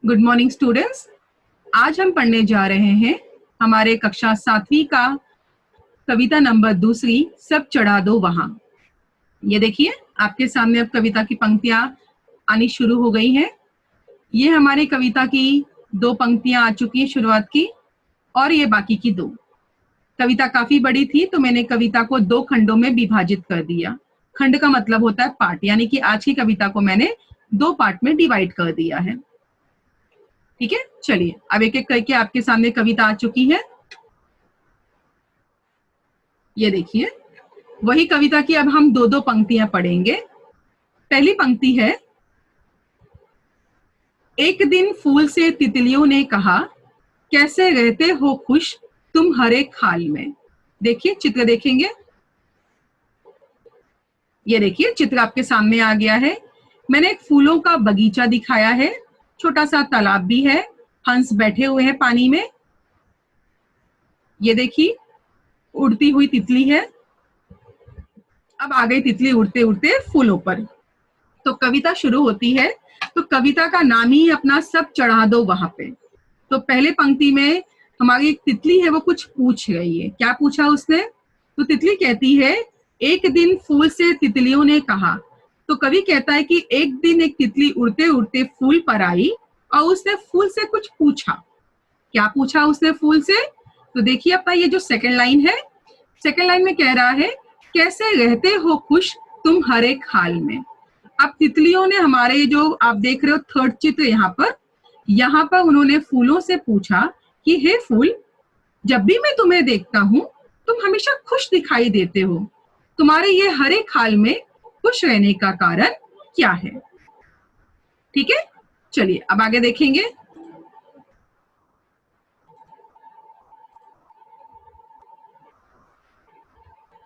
Good morning students. आज हम पढ़ने जा रहे हैं हमारे कक्षा 7वीं का कविता नंबर 2 सब चढ़ा दो वहां। ये देखिए आपके सामने अब कविता की पंक्तियां आनी शुरू हो गई हैं। ये हमारी कविता की 2 पंक्तियां आ चुकी हैं शुरुआत की, और ये बाकी की 2। कविता काफी बड़ी थी तो मैंने कविता को 2 खंडों में विभाजित कर दिया। खंड का मतलब होता है पार्ट, यानी कि आज की कविता को मैंने 2 पार्ट में डिवाइड कर दिया है। ठीक है, चलिए अब एक एक करके आपके सामने कविता आ चुकी है। ये देखिए वही कविता की अब हम 2-2 पंक्तियां पढ़ेंगे। पहली पंक्ति है, एक दिन फूल से तितलियों ने कहा, कैसे रहते हो खुश तुम हर एक हाल में। देखिए चित्र देखेंगे, ये देखिए चित्र आपके सामने आ गया है। मैंने एक फूलों का बगीचा दिखाया है, छोटा सा तालाब भी है, हंस बैठे हुए हैं पानी में। ये देखिए उड़ती हुई तितली है। अब आ गई तितली उड़ते उड़ते फूलों पर। तो कविता शुरू होती है, तो कविता का नाम ही अपना सब चढ़ा दो वहां पे। तो पहले पंक्ति में हमारी एक तितली है, वो कुछ पूछ रही है। क्या पूछा उसने? तो तितली कहती है, एक दिन फूल से तितलियों ने कहा। तो कवि कहता है कि एक दिन एक तितली उड़ते उड़ते फूल पर आई और उसने फूल से कुछ पूछा। क्या पूछा उसने फूल से? तो देखिए अपना ये जो सेकंड लाइन है, सेकंड लाइन में कह रहा है, कैसे रहते हो खुश तुम हर एक हाल में। अब तितलियों ने हमारे जो आप देख रहे हो थर्ड चित्र यहाँ पर उन्होंने फूलों से पूछा कि हे फूल, जब भी मैं तुम्हें देखता हूं तुम हमेशा खुश दिखाई देते हो, तुम्हारे ये हर एक हाल में खुश रहने का कारण क्या है। ठीक है, चलिए अब आगे देखेंगे।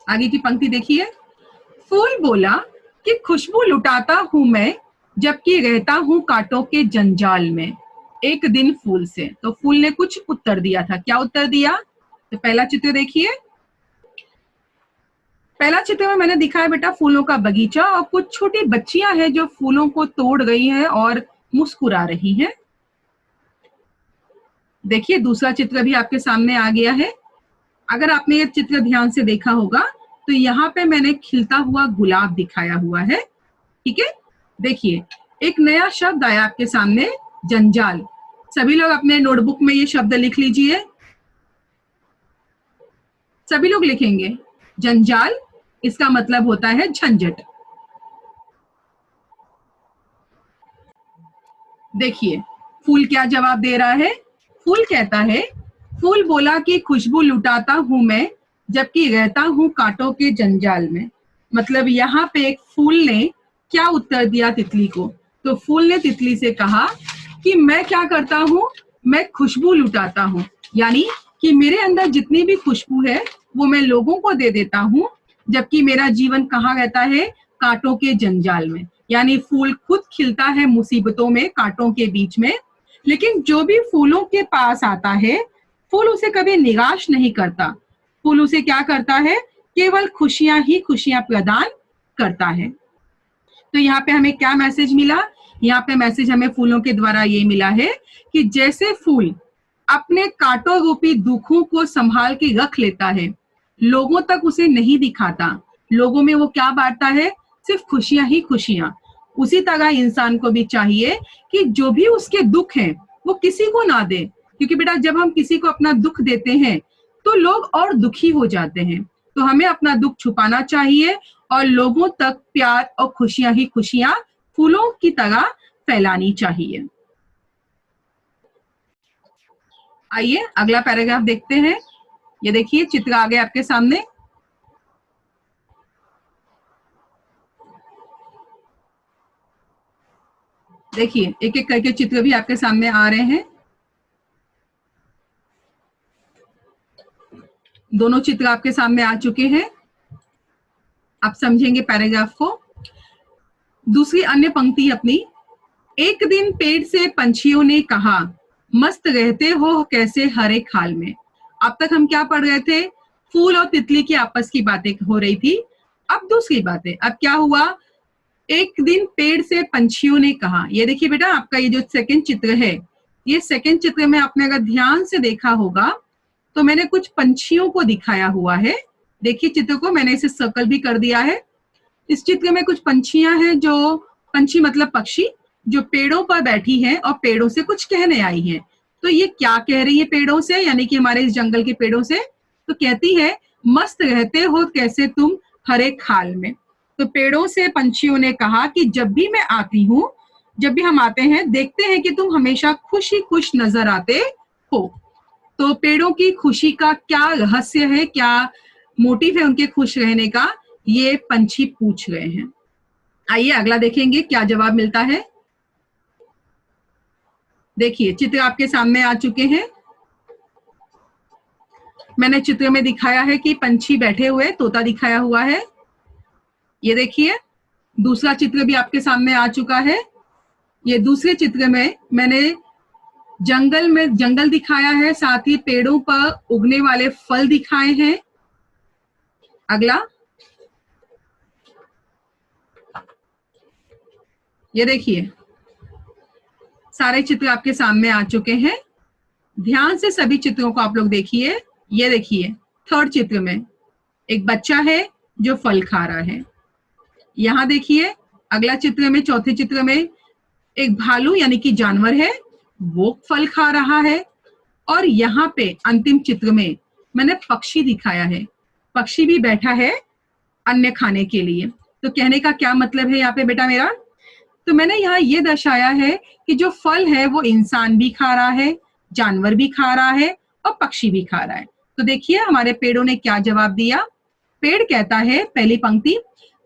आगे की पंक्ति देखिए, फूल बोला कि खुशबू लुटाता हूं मैं जबकि रहता हूं कांटों के जंजाल में, एक दिन फूल से। तो फूल ने कुछ उत्तर दिया था। क्या उत्तर दिया? तो पहला चित्र देखिए, पहला चित्र में मैंने दिखाया बेटा फूलों का बगीचा और कुछ छोटी बच्चियां हैं जो फूलों को तोड़ रही हैं और मुस्कुरा रही हैं। देखिए दूसरा चित्र भी आपके सामने आ गया है। अगर आपने ये चित्र ध्यान से देखा होगा तो यहाँ पे मैंने खिलता हुआ गुलाब दिखाया हुआ है। ठीक है, देखिए एक नया शब्द आया आपके सामने, जंजाल। सभी लोग अपने नोटबुक में ये शब्द लिख लीजिए। सभी लोग लिखेंगे जंजाल, इसका मतलब होता है झंझट। देखिए फूल क्या जवाब दे रहा है। फूल कहता है, फूल बोला कि खुशबू लुटाता हूं मैं जबकि रहता हूं कांटों के जंजाल में। मतलब यहाँ पे एक फूल ने क्या उत्तर दिया तितली को? तो फूल ने तितली से कहा कि मैं क्या करता हूं, मैं खुशबू लुटाता हूं, यानी कि मेरे अंदर जितनी भी खुशबू है वो मैं लोगों को दे देता हूं, जबकि मेरा जीवन कहाँ रहता है? कांटों के जंजाल में। यानी फूल खुद खिलता है मुसीबतों में, कांटों के बीच में, लेकिन जो भी फूलों के पास आता है फूल उसे कभी निराश नहीं करता। फूल उसे क्या करता है? केवल खुशियां ही खुशियां प्रदान करता है। तो यहाँ पे हमें क्या मैसेज मिला? यहाँ पे मैसेज हमें फूलों के द्वारा ये मिला है कि जैसे फूल अपने कांटों रूपी दुखों को संभाल के रख लेता है, लोगों तक उसे नहीं दिखाता, लोगों में वो क्या बांटता है? सिर्फ खुशियां ही खुशियां। उसी तरह इंसान को भी चाहिए कि जो भी उसके दुख हैं वो किसी को ना दे, क्योंकि बेटा जब हम किसी को अपना दुख देते हैं तो लोग और दुखी हो जाते हैं। तो हमें अपना दुख छुपाना चाहिए और लोगों तक प्यार और खुशियां ही खुशियां फूलों की तरह फैलानी चाहिए। आइए अगला पैराग्राफ देखते हैं। ये देखिए चित्र आ गया आपके सामने। देखिए एक एक करके चित्र भी आपके सामने आ रहे हैं। दोनों चित्र आपके सामने आ चुके हैं। आप समझेंगे पैराग्राफ को। दूसरी अन्य पंक्ति अपनी, एक दिन पेड़ से पंछियों ने कहा, मस्त रहते हो कैसे हर एक हाल में। अब तक हम क्या पढ़ रहे थे? फूल और तितली की आपस की बातें हो रही थी। अब दूसरी बातें, अब क्या हुआ? एक दिन पेड़ से पंछियों ने कहा, ये देखिए बेटा आपका ये जो सेकंड चित्र है, ये सेकंड चित्र में आपने अगर ध्यान से देखा होगा तो मैंने कुछ पंछियों को दिखाया हुआ है। देखिए चित्र को मैंने इसे सर्कल भी कर दिया है। इस चित्र में कुछ पंछियां हैं, जो पंछी मतलब पक्षी, जो पेड़ों पर बैठी हैं और पेड़ों से कुछ कहने आई हैं। तो ये क्या कह रही है पेड़ों से, यानी कि हमारे इस जंगल के पेड़ों से? तो कहती है मस्त रहते हो कैसे तुम हर एक हाल में। तो पेड़ों से पंछियों ने कहा कि जब भी मैं आती हूँ, जब भी हम आते हैं, देखते हैं कि तुम हमेशा खुश ही खुश नजर आते हो। तो पेड़ों की खुशी का क्या रहस्य है, क्या मोटिव है उनके खुश रहने का, ये पंछी पूछ रहे हैं। आइए अगला देखेंगे क्या जवाब मिलता है। देखिए चित्र आपके सामने आ चुके हैं। मैंने चित्र में दिखाया है कि पंछी बैठे हुए, तोता दिखाया हुआ है। ये देखिए दूसरा चित्र भी आपके सामने आ चुका है। ये दूसरे चित्र में मैंने जंगल दिखाया है, साथ ही पेड़ों पर उगने वाले फल दिखाए हैं। अगला ये देखिए सारे चित्र आपके सामने आ चुके हैं। ध्यान से सभी चित्रों को आप लोग देखिए। ये देखिए थर्ड चित्र में एक बच्चा है जो फल खा रहा है। यहाँ देखिए अगला चित्र में, चौथे चित्र में एक भालू यानी कि जानवर है, वो फल खा रहा है। और यहाँ पे अंतिम चित्र में मैंने पक्षी दिखाया है, पक्षी भी बैठा है अन्य खाने के लिए। तो कहने का क्या मतलब है यहाँ पे बेटा मेरा? तो मैंने यहाँ ये दर्शाया है कि जो फल है वो इंसान भी खा रहा है, जानवर भी खा रहा है और पक्षी भी खा रहा है। तो देखिए हमारे पेड़ों ने क्या जवाब दिया। पेड़ कहता है, पहली पंक्ति,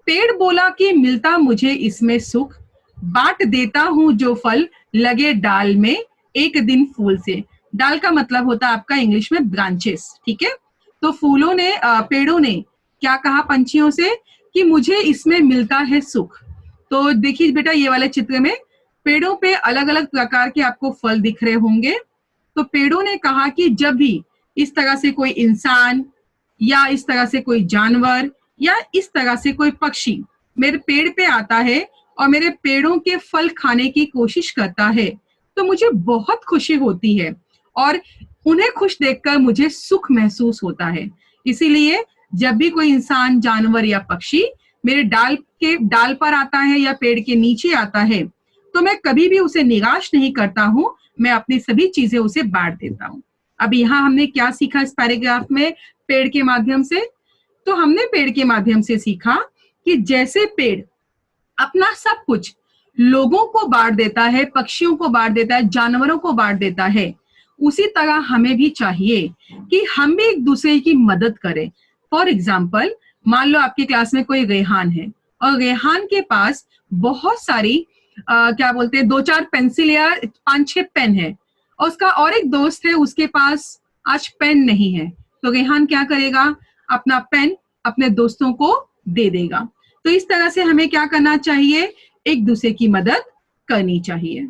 पेड़ बोला कि मिलता मुझे इसमें सुख, बांट देता हूं जो फल लगे डाल में एक दिन फूल से। डाल का मतलब होता है आपका इंग्लिश में ब्रांचेस, ठीक है। तो फूलों ने, पेड़ों ने क्या कहा पंछियों से कि मुझे इसमें मिलता है सुख। तो देखिए बेटा ये वाले चित्र में पेड़ों पे अलग अलग प्रकार के आपको फल दिख रहे होंगे। तो पेड़ों ने कहा कि जब भी इस तरह से कोई इंसान या इस तरह से कोई जानवर या इस तरह से कोई पक्षी मेरे पेड़ पे आता है और मेरे पेड़ों के फल खाने की कोशिश करता है, तो मुझे बहुत खुशी होती है और उन्हें खुश देखकर मुझे सुख महसूस होता है। इसीलिए जब भी कोई इंसान, जानवर या पक्षी मेरे डाल पर आता है या पेड़ के नीचे आता है, तो मैं कभी भी उसे निराश नहीं करता हूँ, मैं अपनी सभी चीजें उसे बांट देता हूँ। अब यहाँ हमने क्या सीखा इस पैराग्राफ में पेड़ के माध्यम से? तो हमने पेड़ के माध्यम से सीखा कि जैसे पेड़ अपना सब कुछ लोगों को बांट देता है, पक्षियों को बांट देता है, जानवरों को बांट देता है, उसी तरह हमें भी चाहिए कि हम भी एक दूसरे की मदद करें। फॉर एग्जाम्पल, मान लो आपकी क्लास में कोई रेहान है और रेहान के पास बहुत सारी क्या बोलते हैं, 2-4 पेंसिल या 5-6 पेन है और उसका और एक दोस्त है, उसके पास आज पेन नहीं है। तो रेहान क्या करेगा? अपना पेन अपने दोस्तों को दे देगा। तो इस तरह से हमें क्या करना चाहिए? एक दूसरे की मदद करनी चाहिए।